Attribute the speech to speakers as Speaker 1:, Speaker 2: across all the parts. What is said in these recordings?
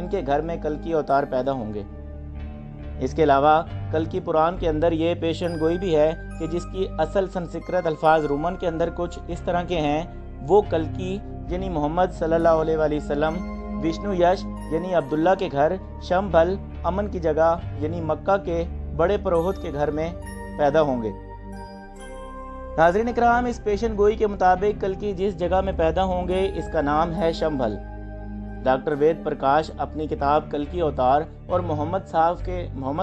Speaker 1: ان کے گھر میں کلکی اوتار پیدا ہوں گے۔ اس کے علاوہ کلکی پران کے اندر یہ پیشن گوئی بھی ہے کہ جس کی اصل سنسکرت الفاظ رومن کے اندر کچھ اس طرح کے ہیں، وہ کلکی یعنی محمد صلی اللہ علیہ وآلہ وسلم، وشنو یش یعنی عبداللہ کے گھر، شمبھل امن کی جگہ یعنی مکہ کے بڑے پروہت کے گھر میں پیدا ہوں گے۔ ناظرین اکرام، اس پیشن گوئی کے مطابق کلکی جس جگہ میں پیدا ہوں گے اس کا نام ہے شمبھل۔ ڈاکٹر وید پرکاش اپنی کتاب کلکی اوتار اور محمد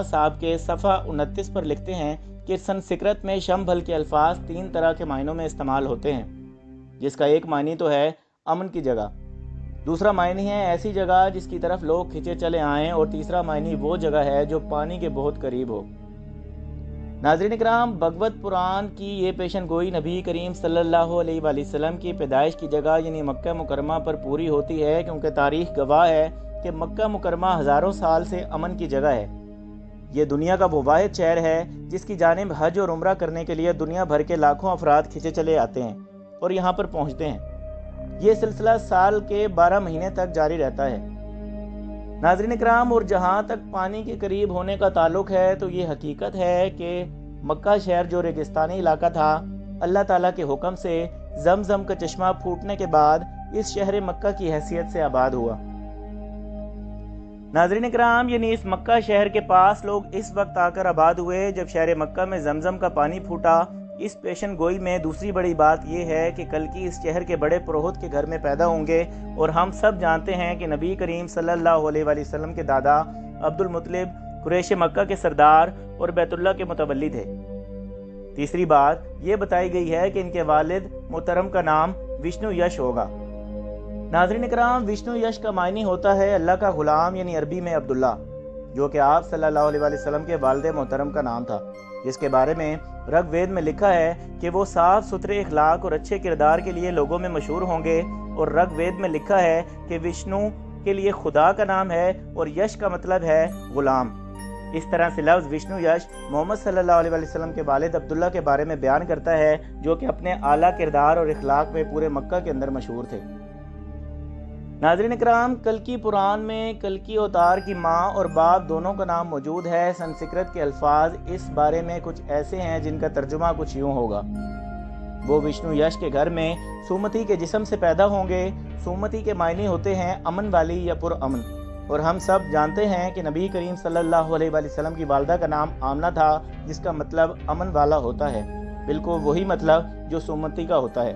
Speaker 1: صاحب کے صفحہ 29 پر لکھتے ہیں کہ سنسکرت میں شمبھل کے الفاظ 3 طرح کے معنوں میں استعمال ہوتے ہیں، جس کا ایک معنی تو ہے امن کی جگہ، دوسرا معنی ہے ایسی جگہ جس کی طرف لوگ کھنچے چلے آئیں، اور تیسرا معنی وہ جگہ ہے جو پانی کے بہت قریب ہو۔ ناظرین اکرام، بھگوت پران کی یہ پیشن گوئی نبی کریم صلی اللہ علیہ وآلہ وسلم کی پیدائش کی جگہ یعنی مکہ مکرمہ پر پوری ہوتی ہے، کیونکہ تاریخ گواہ ہے کہ مکہ مکرمہ ہزاروں سال سے امن کی جگہ ہے۔ یہ دنیا کا وہ واحد شہر ہے جس کی جانب حج اور عمرہ کرنے کے لیے دنیا بھر کے لاکھوں افراد کھنچے چلے آتے ہیں اور یہاں پر پہنچتے ہیں۔ یہ سلسلہ سال کے 12 مہینے تک جاری رہتا ہے۔ ناظرین اکرام، اور جہاں تک پانی کے قریب ہونے کا تعلق ہے تو یہ حقیقت ہے کہ مکہ شہر جو ریگستانی علاقہ تھا، اللہ تعالیٰ کے حکم سے زمزم کا چشمہ پھوٹنے کے بعد اس شہر مکہ کی حیثیت سے آباد ہوا۔ ناظرین اکرام، یعنی اس مکہ شہر کے پاس لوگ اس وقت آ کر آباد ہوئے جب شہر مکہ میں زمزم کا پانی پھوٹا۔ اس پیشن گوئی میں دوسری بڑی بات یہ ہے کہ کلکی اس شہر کے بڑے پروہت کے گھر میں پیدا ہوں گے، اور ہم سب جانتے ہیں کہ نبی کریم صلی اللہ علیہ وآلہ وسلم کے دادا عبد المطلب قریش مکہ کے سردار اور بیت اللہ کے متولی تھے۔ تیسری بات یہ بتائی گئی ہے کہ ان کے والد محترم کا نام وشنو یش ہوگا۔ ناظرین اکرام، وشنو یش کا معنی ہوتا ہے اللہ کا غلام، یعنی عربی میں عبداللہ، جو کہ آپ صلی اللہ علیہ وآلہ وسلم کے والد محترم کا نام تھا، جس کے بارے میں رگ وید میں لکھا ہے کہ وہ صاف ستھرے اخلاق اور اچھے کردار کے لیے لوگوں میں مشہور ہوں گے، اور رگ وید میں لکھا ہے کہ وشنو کے لیے خدا کا نام ہے اور یش کا مطلب ہے غلام۔ اس طرح سے لفظ وشنو یش محمد صلی اللہ علیہ وآلہ وسلم کے والد عبداللہ کے بارے میں بیان کرتا ہے، جو کہ اپنے اعلیٰ کردار اور اخلاق میں پورے مکہ کے اندر مشہور تھے۔ ناظرین اکرام، کلکی پران میں کلکی اوتار کی ماں اور باپ دونوں کا نام موجود ہے۔ سنسکرت کے الفاظ اس بارے میں کچھ ایسے ہیں جن کا ترجمہ کچھ یوں ہوگا: وہ وشنو یش کے گھر میں سومتی کے جسم سے پیدا ہوں گے۔ سومتی کے معنی ہوتے ہیں امن والی یا پر امن، اور ہم سب جانتے ہیں کہ نبی کریم صلی اللہ علیہ وآلہ وسلم کی والدہ کا نام آمنہ تھا، جس کا مطلب امن والا ہوتا ہے، بالکل وہی مطلب جو سومتی کا ہوتا ہے۔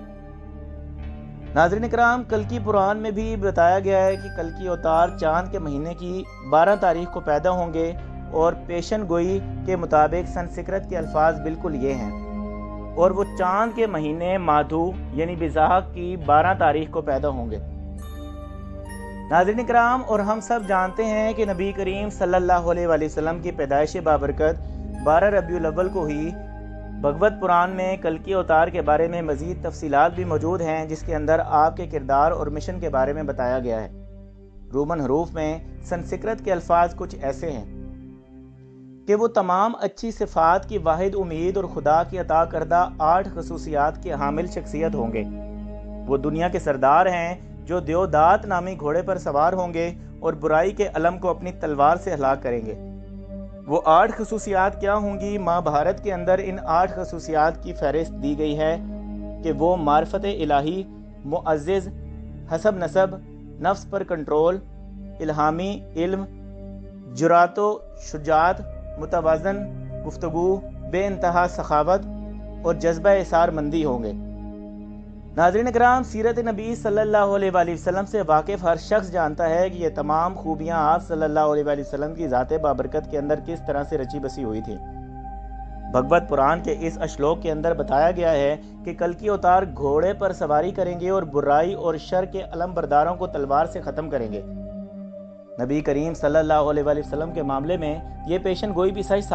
Speaker 1: ناظرین اکرام، کلکی پران میں بھی بتایا گیا ہے کہ کلکی اوتار چاند کے مہینے کی 12 تاریخ کو پیدا ہوں گے، اور پیشن گوئی کے مطابق سنسکرت کے الفاظ بالکل یہ ہیں، اور وہ چاند کے مہینے مادھو یعنی بیساکھ کی 12 تاریخ کو پیدا ہوں گے۔ ناظرین اکرام، اور ہم سب جانتے ہیں کہ نبی کریم صلی اللہ علیہ وآلہ وسلم کی پیدائش بابرکت 12 ربیع الاول کو ہی۔ بھگوت پران میں کلکی اوتار کے بارے میں مزید تفصیلات بھی موجود ہیں، جس کے اندر آپ کے کردار اور مشن کے بارے میں بتایا گیا ہے۔ رومن حروف میں سنسکرت کے الفاظ کچھ ایسے ہیں کہ وہ تمام اچھی صفات کی واحد امید اور خدا کی عطا کردہ 8 خصوصیات کے حامل شخصیت ہوں گے۔ وہ دنیا کے سردار ہیں جو دیودات نامی گھوڑے پر سوار ہوں گے اور برائی کے علم کو اپنی تلوار سے ہلاک کریں گے۔ وہ 8 خصوصیات کیا ہوں گی؟ ماں بھارت کے اندر ان 8 خصوصیات کی فہرست دی گئی ہے کہ وہ معرفت الہی، معزز، حسب نسب، نفس پر کنٹرول، الہامی علم، جرات و شجاعت، متوازن گفتگو، بے انتہا سخاوت اور جذبہ اثار مندی ہوں گے۔ ناظرین اکرام، سیرت نبی صلی اللہ علیہ وآلہ وسلم سے واقف ہر شخص جانتا ہے کہ یہ تمام خوبیاں آپ صلی اللہ علیہ وآلہ وسلم کی ذات بابرکت کے اندر کس طرح سے رچی بسی ہوئی تھی۔ بھگوت پران کے اس اشلوک کے اندر بتایا گیا ہے کہ کلکی اوتار گھوڑے پر سواری کریں گے اور برائی اور شر کے علم برداروں کو تلوار سے ختم کریں گے۔ نبی کریم صلی اللہ علیہ وآلہ وسلم کے معاملے میں یہ پیشن گوئی بھی سچ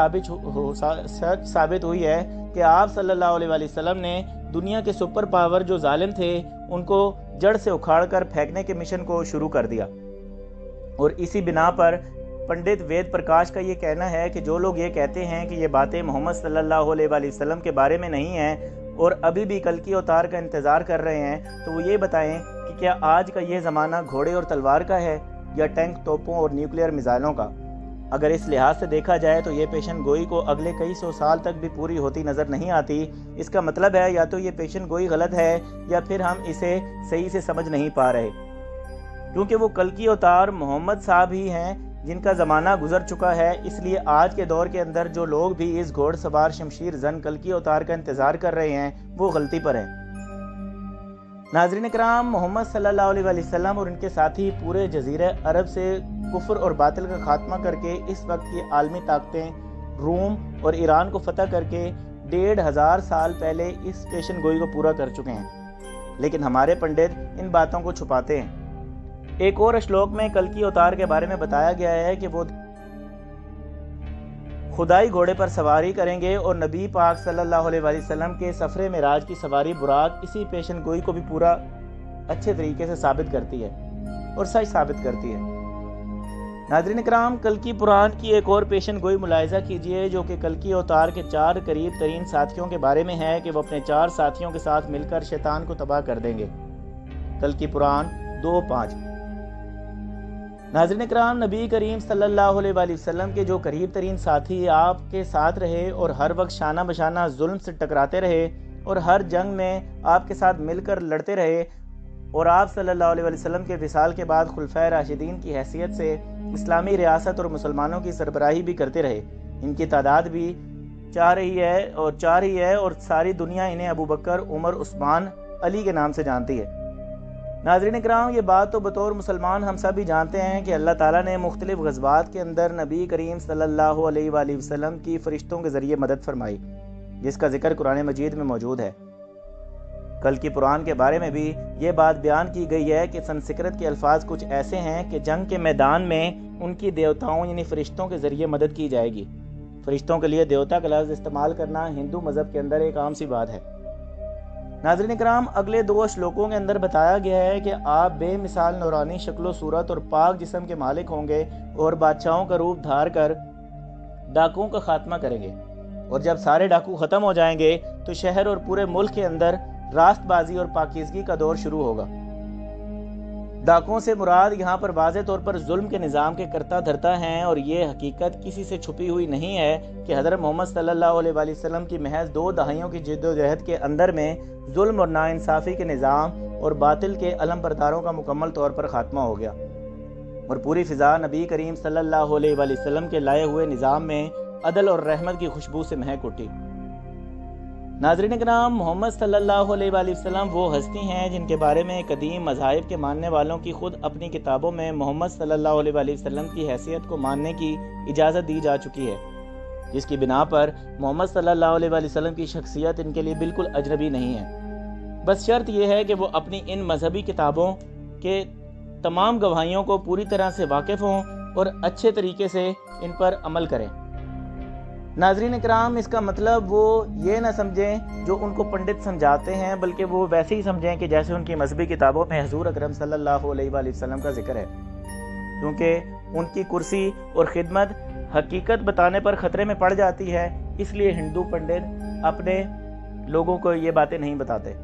Speaker 1: ثابت ہوئی ہے کہ آپ صلی اللہ علیہ وآلہ وسلم نے دنیا کے سپر پاور جو ظالم تھے ان کو جڑ سے اکھاڑ کر پھینکنے کے مشن کو شروع کر دیا، اور اسی بنا پر پنڈت وید پرکاش کا یہ کہنا ہے کہ جو لوگ یہ کہتے ہیں کہ یہ باتیں محمد صلی اللہ علیہ وآلہ وسلم کے بارے میں نہیں ہیں اور ابھی بھی کلکی اوتار کا انتظار کر رہے ہیں، تو وہ یہ بتائیں کہ کیا آج کا یہ زمانہ گھوڑے اور تلوار کا ہے یا ٹینک توپوں اور نیوکلیئر میزائلوں کا۔ اگر اس لحاظ سے دیکھا جائے تو یہ پیشن گوئی کو اگلے کئی سو سال تک بھی پوری ہوتی نظر نہیں آتی۔ اس کا مطلب ہے یا تو یہ پیشن گوئی غلط ہے یا پھر ہم اسے صحیح سے سمجھ نہیں پا رہے، کیونکہ وہ کلکی اوتار محمد صاحب ہی ہیں جن کا زمانہ گزر چکا ہے۔ اس لیے آج کے دور کے اندر جو لوگ بھی اس گھوڑ سوار شمشیر زن کلکی اوتار کا انتظار کر رہے ہیں وہ غلطی پر ہیں۔ ناظرین کرام، محمد صلی اللہ علیہ وسلم اور ان کے ساتھی پورے جزیرہ عرب سے کفر اور باطل کا خاتمہ کر کے اس وقت کی عالمی طاقتیں روم اور ایران کو فتح کر کے 1500 سال پہلے اس پیشن گوئی کو پورا کر چکے ہیں، لیکن ہمارے پنڈت ان باتوں کو چھپاتے ہیں۔ ایک اور اشلوک میں کلکی اوتار کے بارے میں بتایا گیا ہے کہ وہ خدائی گھوڑے پر سواری کریں گے اور نبی پاک صلی اللہ علیہ وسلم کے سفر معراج کی سواری براق اسی پیشن گوئی کو بھی پورا اچھے طریقے سے ثابت کرتی ہے اور سچ ثابت کرتی ہے۔ ناظرین کرام، کلکی پران کی ایک اور پیشن گوئی ملاحظہ کیجئے جو کہ کلکی اوتار کے 4 قریب ترین ساتھیوں کے بارے میں ہے کہ وہ اپنے 4 ساتھیوں کے ساتھ مل کر شیطان کو تباہ کر دیں گے۔ کلکی پران 2:5۔ ناظرین کرام، نبی کریم صلی اللہ علیہ وسلم کے جو قریب ترین ساتھی آپ کے ساتھ رہے اور ہر وقت شانہ بشانہ ظلم سے ٹکراتے رہے اور ہر جنگ میں آپ کے ساتھ مل کر لڑتے رہے اور آپ صلی اللہ علیہ وسلم کے وصال کے بعد خلفائے راشدین کی حیثیت سے اسلامی ریاست اور مسلمانوں کی سربراہی بھی کرتے رہے، ان کی تعداد بھی 4 ہی ہے اور ساری دنیا انہیں ابو بکر، عمر، عثمان، علی کے نام سے جانتی ہے۔ ناظرین کرام، یہ بات تو بطور مسلمان ہم سب بھی جانتے ہیں کہ اللہ تعالیٰ نے مختلف غزوات کے اندر نبی کریم صلی اللہ علیہ وآلہ وسلم کی فرشتوں کے ذریعے مدد فرمائی، جس کا ذکر قرآن مجید میں موجود ہے۔ کلکی پران کے بارے میں بھی یہ بات بیان کی گئی ہے کہ سنسکرت کے الفاظ کچھ ایسے ہیں کہ جنگ کے میدان میں ان کی دیوتاؤں یعنی فرشتوں کے ذریعے مدد کی جائے گی۔ فرشتوں کے لیے دیوتا کا لفظ استعمال کرنا ہندو مذہب کے اندر ایک عام سی بات ہے۔ ناظرین کرام، اگلے 2 اشلوکوں کے اندر بتایا گیا ہے کہ آپ بے مثال نورانی شکل و صورت اور پاک جسم کے مالک ہوں گے اور بادشاہوں کا روپ دھار کر ڈاکوؤں کا خاتمہ کریں گے، اور جب سارے ڈاکو ختم ہو جائیں گے تو شہر اور پورے ملک کے اندر راست بازی اور پاکیزگی کا دور شروع ہوگا۔ ڈاکوؤں سے مراد یہاں پر واضح طور پر ظلم کے نظام کے کرتا دھرتا ہیں، اور یہ حقیقت کسی سے چھپی ہوئی نہیں ہے کہ حضرت محمد صلی اللہ علیہ وآلہ وسلم کی محض 2 دہائیوں کی جد و جہد کے اندر میں ظلم اور ناانصافی کے نظام اور باطل کے علم برداروں کا مکمل طور پر خاتمہ ہو گیا، اور پوری فضا نبی کریم صلی اللہ علیہ وآلہ وسلم کے لائے ہوئے نظام میں عدل اور رحمت کی خوشبو سے مہک اٹھی۔ ناظرین کرام، محمد صلی اللہ علیہ وآلہ وسلم وہ ہستی ہیں جن کے بارے میں قدیم مذاہب کے ماننے والوں کی خود اپنی کتابوں میں محمد صلی اللہ علیہ وآلہ وسلم کی حیثیت کو ماننے کی اجازت دی جا چکی ہے، جس کی بنا پر محمد صلی اللہ علیہ وآلہ وسلم کی شخصیت ان کے لیے بالکل اجنبی نہیں ہے۔ بس شرط یہ ہے کہ وہ اپنی ان مذہبی کتابوں کے تمام گواہیوں کو پوری طرح سے واقف ہوں اور اچھے طریقے سے ان پر عمل کریں۔ ناظرین کرام، اس کا مطلب وہ یہ نہ سمجھیں جو ان کو پنڈت سمجھاتے ہیں، بلکہ وہ ویسے ہی سمجھیں کہ جیسے ان کی مذہبی کتابوں میں حضور اکرم صلی اللہ علیہ وآلہ وسلم کا ذکر ہے، کیونکہ ان کی کرسی اور خدمت حقیقت بتانے پر خطرے میں پڑ جاتی ہے، اس لیے ہندو پنڈت اپنے لوگوں کو یہ باتیں نہیں بتاتے۔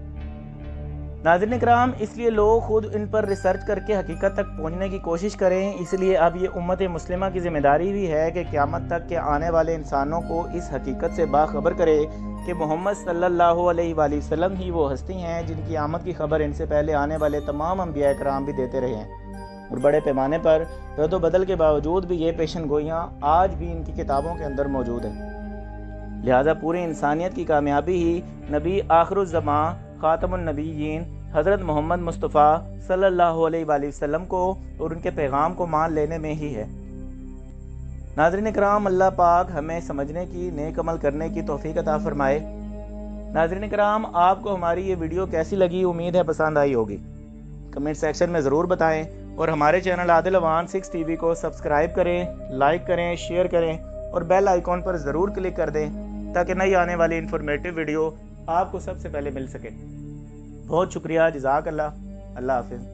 Speaker 1: ناظرین کرام، اس لیے لوگ خود ان پر ریسرچ کر کے حقیقت تک پہنچنے کی کوشش کریں۔ اس لیے اب یہ امت مسلمہ کی ذمہ داری بھی ہے کہ قیامت تک کے آنے والے انسانوں کو اس حقیقت سے باخبر کرے کہ محمد صلی اللہ علیہ وآلہ وسلم ہی وہ ہستی ہیں جن کی آمد کی خبر ان سے پہلے آنے والے تمام انبیاء کرام بھی دیتے رہے ہیں، اور بڑے پیمانے پر رد و بدل کے باوجود بھی یہ پیشن گوئیاں آج بھی ان کی کتابوں کے اندر موجود ہیں۔ لہٰذا پوری انسانیت کی کامیابی ہی نبی آخر الزماں خاتم النبیین حضرت محمد مصطفیٰ صلی اللہ علیہ وآلہ وسلم کو اور ان کے پیغام کو مان لینے میں ہی ہے۔ ناظرین کرام، اللہ پاک ہمیں سمجھنے کی، نیک عمل کرنے کی توفیق عطا فرمائے۔ ناظرین کرام، آپ کو ہماری یہ ویڈیو کیسی لگی؟ امید ہے پسند آئی ہوگی۔ کمنٹ سیکشن میں ضرور بتائیں، اور ہمارے چینل عادل اوان 6 ٹی وی کو سبسکرائب کریں، لائک کریں، شیئر کریں اور بیل آئیکن پر ضرور کلک کر دیں تاکہ نئی آنے والی انفارمیٹیو ویڈیو آپ کو سب سے پہلے مل سکے۔ بہت شکریہ، جزاک اللہ، اللہ حافظ۔